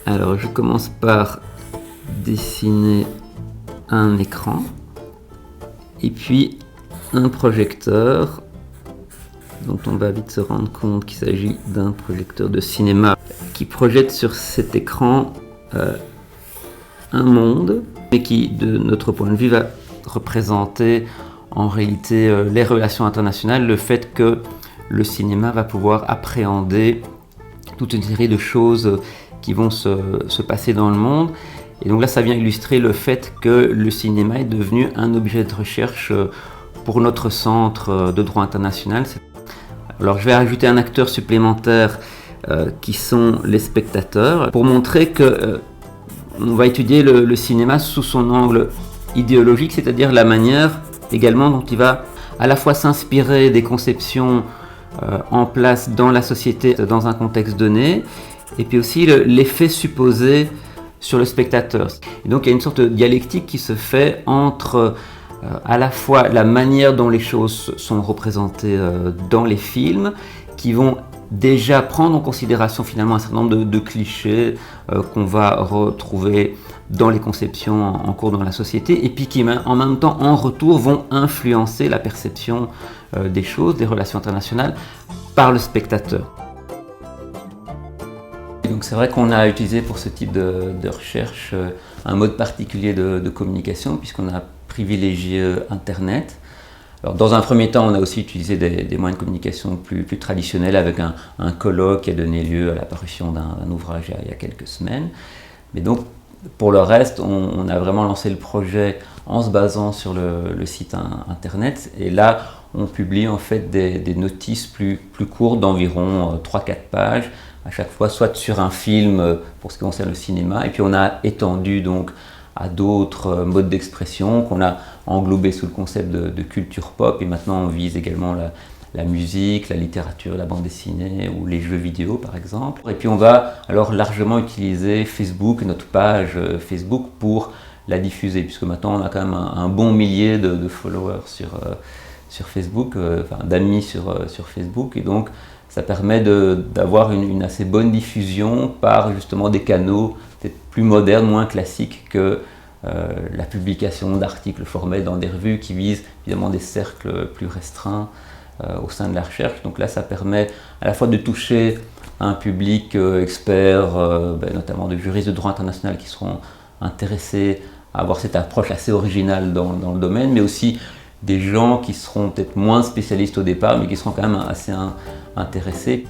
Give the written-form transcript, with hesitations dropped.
Alors je commence par dessiner un écran et puis un projecteur dont on va vite se rendre compte qu'il s'agit d'un projecteur de cinéma qui projette sur cet écran un monde mais qui de notre point de vue va représenter en réalité les relations internationales, le fait que le cinéma va pouvoir appréhender toute une série de choses qui vont se passer dans le monde. Et donc là, ça vient illustrer le fait que le cinéma est devenu un objet de recherche pour notre centre de droit international. Alors je vais ajouter un acteur supplémentaire qui sont les spectateurs, pour montrer que on va étudier le cinéma sous son angle idéologique, c'est-à-dire la manière également dont il va à la fois s'inspirer des conceptions en place dans la société, dans un contexte donné, et puis aussi l'effet supposé sur le spectateur. Et donc il y a une sorte de dialectique qui se fait entre à la fois la manière dont les choses sont représentées dans les films, qui vont déjà prendre en considération finalement un certain nombre de clichés qu'on va retrouver dans les conceptions en cours dans la société, et puis qui en même temps en retour vont influencer la perception des choses, des relations internationales par le spectateur. Et donc c'est vrai qu'on a utilisé pour ce type de recherche un mode particulier de communication, puisqu'on a privilégié Internet. Alors, dans un premier temps, on a aussi utilisé des moyens de communication plus traditionnels, avec un colloque qui a donné lieu à la parution d'un ouvrage il y a quelques semaines. Mais donc, pour le reste, on a vraiment lancé le projet en se basant sur le site internet. Et là, on publie en fait des notices plus courtes d'environ 3-4 pages, à chaque fois, soit sur un film pour ce qui concerne le cinéma, et puis on a étendu donc à d'autres modes d'expression qu'on a englobés sous le concept de culture pop, et maintenant on vise également la musique, la littérature, la bande dessinée ou les jeux vidéo par exemple. Et puis on va alors largement utiliser Facebook, notre page Facebook, pour la diffuser, puisque maintenant on a quand même un bon millier de followers sur Facebook, d'amis sur Facebook, et donc ça permet d'avoir une assez bonne diffusion par justement des canaux peut-être plus modernes, moins classiques que la publication d'articles formels dans des revues qui visent évidemment des cercles plus restreints au sein de la recherche. Donc là, ça permet à la fois de toucher un public expert, notamment de juristes de droit international qui seront intéressés à avoir cette approche assez originale dans le domaine, mais aussi des gens qui seront peut-être moins spécialistes au départ, mais qui seront quand même assez intéressés.